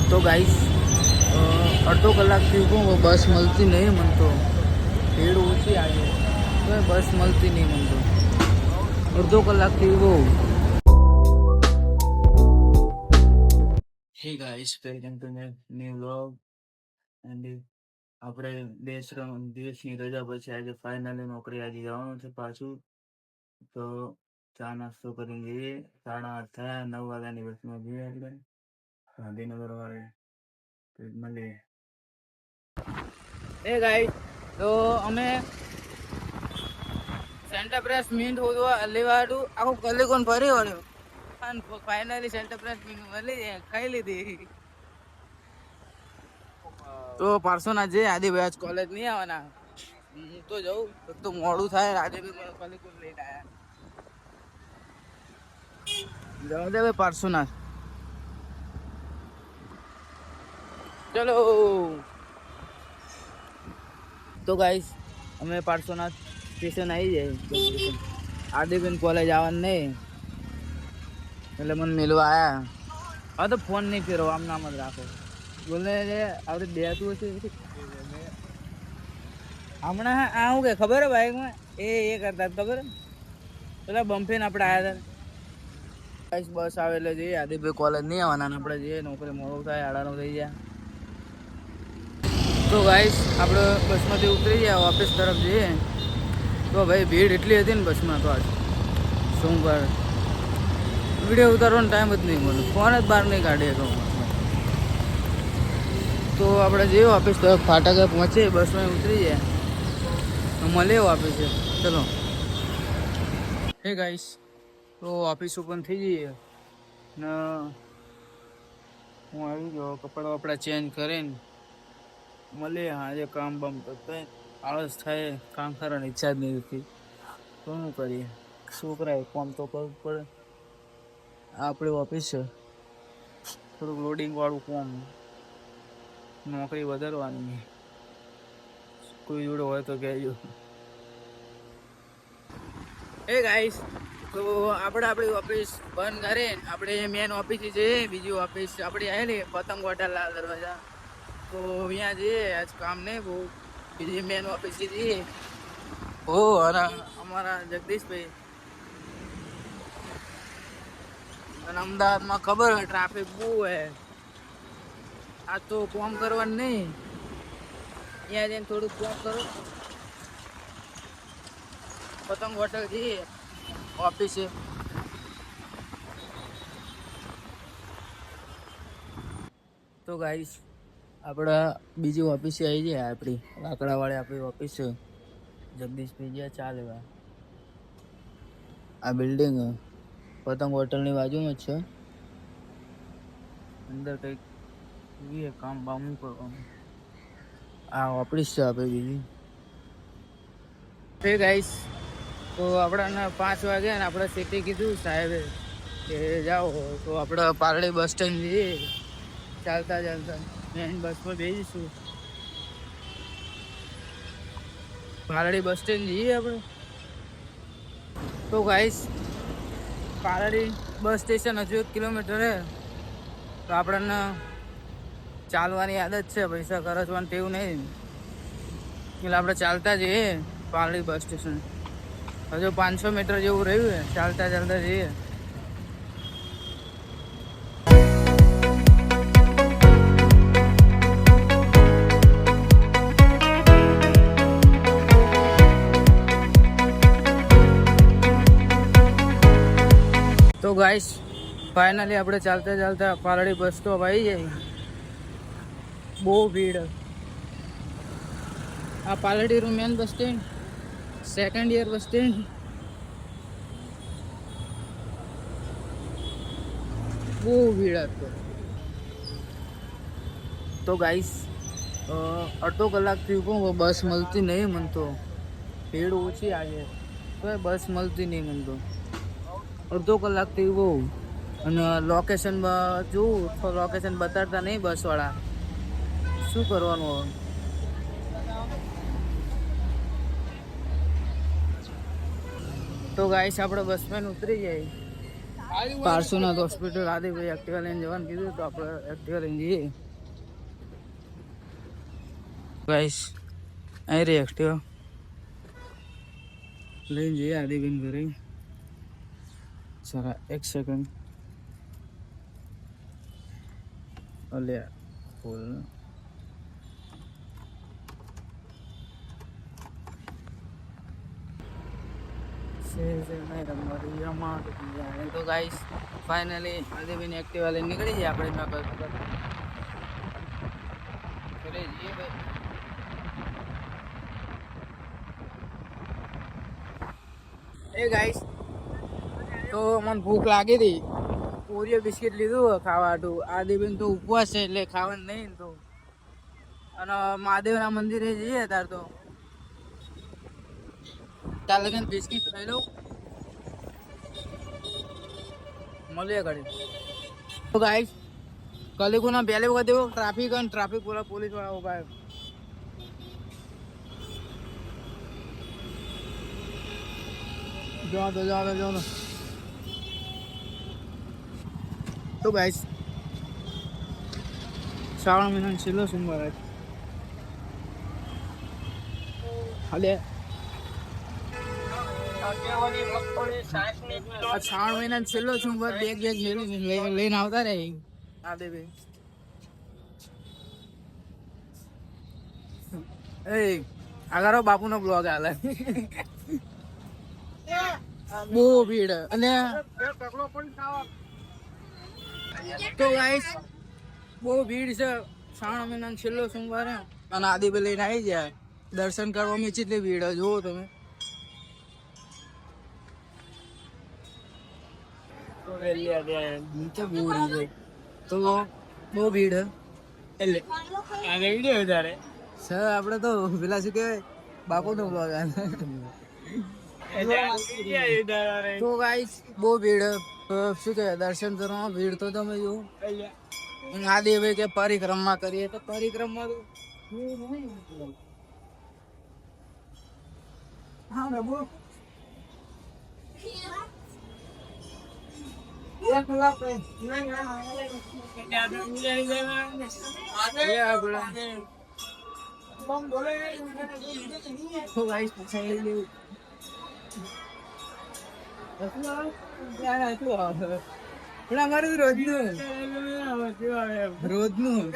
તો ગાઈસ અડધો કલાકથી ઊભું બસ મળતી નહીં મને તો ભીડ ઓછી આવી તો બસ મળતી નહીં મને તો અડધો કલાકથી ઊભો. હે guys welcome to new vlog and આપણે દિવસની રજા પછી આજે ફાઇનલી નોકરી આજે જવાનું છે પાછું. તો ચા નાસ્તો કરીને જઈએ. 8:30 થયા, 9 વાગ્યાની બસમાં જઈએ આપણે ગાંધીનગર વાળે મળીએ. એ ગાઈસ તો અમે સેન્ટર પ્રેસ મીન્ટ લેવાડું આખું કલીકોન ફરી વળ્યો અને ફાઇનલી સેન્ટર પ્રેસ મીન્ટ ખાઈ લીધી. તો પાર્સોના જે આદિભાઈ આજ કોલેજ નહીં આવવાના, હું તો જઉં તો મોડું થાય. આજે બી કલીકોન લઈને આવ્યા જવા દે ભાઈ પાર્સોના. ચલો તો ગાઈસ અમે પાર્સોનાથ સ્ટેશન આવી જાય. આદિબેન કોલેજ આવવાનું નહીં એટલે મને મેળવા આવ્યા. હવે તો ફોન નહીં ફેરવો, આમ નામ જ રાખો. બોલે આપણે દેતું હશે હમણાં. આ શું કે ખબર હે બાઇકમાં એ કરતા ખબર હે પેલા બમ્ફીને આપણે આવ્યા હતા. બસ આવે એટલે જઈએ. આદિભાઈ કોલેજ નહીં આવવાના, આપણે જઈએ નોકરી મોડું થાય, 8:30 થઈ જાય. તો ગાઈસ આપણે બસમાંથી ઉતરી ગયા, ઓફિસ તરફ જઈએ. તો ભાઈ ભીડ એટલી હતી ને બસમાં તો આજ શું કર વિડીયો ઉતારવાનો ટાઈમ જ નહીં મળે, ફોન જ બહાર નહીં કાઢીએ તો. તો આપણે જઈએ ઓફિસ તરફ, ફાટકે પહોંચીએ, બસમાં ઉતરી જાય મળે ઓફિસ છે. ચલો હે ગાઈસ તો ઓફિસ ઓપન થઈ જઈએ ને હું આવી ગયો. કપડાં વપડા ચેન્જ કરીને મળે. આજે કામ બામ કરતા આળસ થાય, કામ કરવાની ઈચ્છા જ નહીં થતી. તો શું કરીએ, છોકરાએ કામ તો કરવું પડે. આપણે ઓફિસ છે થોડુંક લોડિંગ વાળું કામ, નોકરી વધારવાની. કોઈ જોડે હોય તો કહેજો. એ ગાઈસ તો આપણી ઓફિસ બંધ કરીને આપણે મેન ઓફિસ જઈએ. બીજી ઓફિસ આપણી આવેલી પતંગ હોટલ લાલ દરવાજા, તો અહીંયા જઈએ. આજ કામ નહીં બહુ, બીજી મેન ઓફિસ જઈએ. હો અને અમારા જગદીશભાઈ અને અમદાવાદમાં ખબર હોય ટ્રાફિક બહુ હે. આ તો કામ કરવાનું નહીં, અહીંયા જઈને થોડુંક કામ કરો. પતંગ હોટલ જઈએ ઓફિસે. તો ગાઈસ આપણા બીજી ઓફિસે આવી જાય. આપણી લાકડાવાળી આપણી ઓફિસ છે. જગદીશભાઈ ગયા ચા લેવા. આ બિલ્ડિંગ પતંગ હોટલની બાજુમાં જ છે. અંદર કંઈક જોઈએ કામ બામ કરવાનું. આ ઓફિસ છે આપણે બીજી. હે ગાઈસ તો આપણાને 5 વાગ્યા ને આપણે સિટી કીધું સાહેબે કે જાઓ. તો આપણે પારડી બસ સ્ટેન્ડ જઈએ. ચાલતા ચાલતા મેન બસમાં બેસીશું. પારડી બસ સ્ટેન્ડ જઈએ આપણે. તો ગાઈસ પારડી બસ સ્ટેશન હજુ 1 કિલોમીટર હે. તો આપણને ચાલવાની આદત છે, પૈસા ખર્ચવાનું તેવું નહીં એટલે આપણે ચાલતા જઈએ પારડી બસ સ્ટેશન. હજુ 500 મીટર જેવું રહ્યું છે, ચાલતા ચાલતા જઈએ. તો ગાઈસ ફાઇનલી આપણે ચાલતા ચાલતા પારડી બસ સ્ટોપ આવી જાય. બહુ ભીડ. આ પાલડીનું main bus stand, second year bus stand. બહુ ભીડ હતો. તો ગાઈસ અડધો કલાકથી ઊભો, બસ મળતી નહીં મને તો. ભીડ ઓછી આવે તો બસ મળતી નહીં મને તો. અડધો કલાકથી ઊભો અને લોકેશન જોઉં તો લોકેશન બતાડતા નહીં બસવાળા. શું કરવાનું હવે? તો ગાઈસ આપણે બસમાં ઉતરી જાય. પાર્શ્વનાથ હોસ્પિટલ આદિ ભાઈ એક્ટિવા લઈને જવાનું કીધું તો આપણે એક્ટિવા લઈને જઈએ ગાઈસ અહીં રે એક્ટિવા લઈને જઈએ આદિબેન ઘરે સરા 1 સેકન્ડ અલ્યા બોલ તો ગાઈસ ફાઇનલી આદિબેન એક્ટિવા લઈને નીકળી જાય આપણે ઘરે જઈએ ભાઈ એ ગાઈસ તો મને ભૂખ લાગી હતી ઓરિયો બિસ્કિટ લીધું ખાવા હાટું આદિબેન તો ઉપવાસ છે એટલે ખાવાનું નહીં તો અને મહાદેવના મંદિરે જઈએ તાર તો તાર લગન બિસ્કિટ ખાઈ લઉં મળીએ ઘડી તો ગાઈસ કલીગુના પહેલી વખત એવો ટ્રાફિક અને ટ્રાફિક પોલીસ વાળા ઉભા જાઓ તો ગાઈસ શ્રાવણ મહિનાનો છેલ્લો સોમવાર હાલે શ્રાવણ મહિનાનો છેલ્લો સોમવાર બેગ લઈને આવતા રે આદે ભાઈ એ આગળ બાપુનો બ્લોગ આલે બહુ ભીડ અને તો ગાઈસ બહુ ભીડ છે શ્રાવણ મહિનાનો છેલ્લો સોમવાર અને આદિભાઈ લઈને આવી જાય દર્શન કરવામાં કેટલી ભીડ જુઓ તમે તો બહુ ભીડ એટલે સર આપણે તો પેલા શું કહેવાય બાપુનો બ્લોગ તો ગાઈસ બહુ ભીડ શું કહેવાય દર્શન કરવામાં ભીડ તો તમે જુઓ આદિભાઈ કે પરિક્રમા કરીએ તો પરિક્રમા તો રોજનું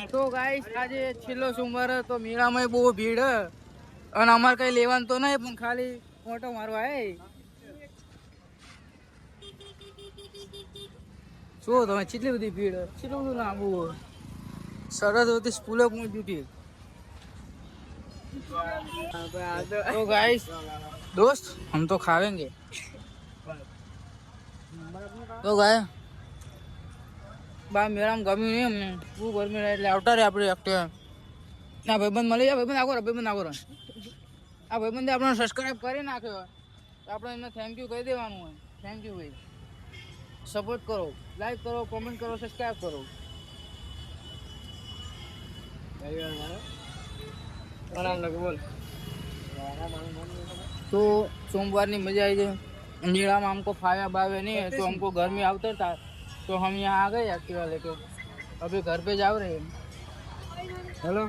તો ગાઈસ આજે છેલ્લો સોમવાર તો મેળામાં બહુ ભીડ અને અમારે કઈ લેવાનું તો નહીં પણ ખાલી ફોટો મારવા શું તમે કેટલી બધી ભીડ કેટલું બધું લાંબુ સરસ્વતી સ્કૂલે પહોંચ્યું तो गाइस दोस्त हम तो खावेंगे तो गाय बा मेरा गम्યું નહીં અમને બહુ ગરમી રહે એટલે આવતા રહે આપણે એકટા ના ભાઈબંધ મળી જાય ભાઈબંધ આગો આ ભાઈબંધે આપણને સબસ્ક્રાઈબ કરી નાખ્યો તો આપણે એને થેન્ક યુ કહી દેવાનું હોય થેન્ક યુ ભાઈ સપોર્ટ કરો લાઈક કરો કોમેન્ટ કરો સબસ્ક્રાઈબ કરો तो सोमवार ની मजा आई है नीला में हमको फाया बावे नहीं है तो हमको घर में आवता था तो हम यहाँ आ गए एक्टिवा लेके अभी घर पे जा रहे हैं हेलो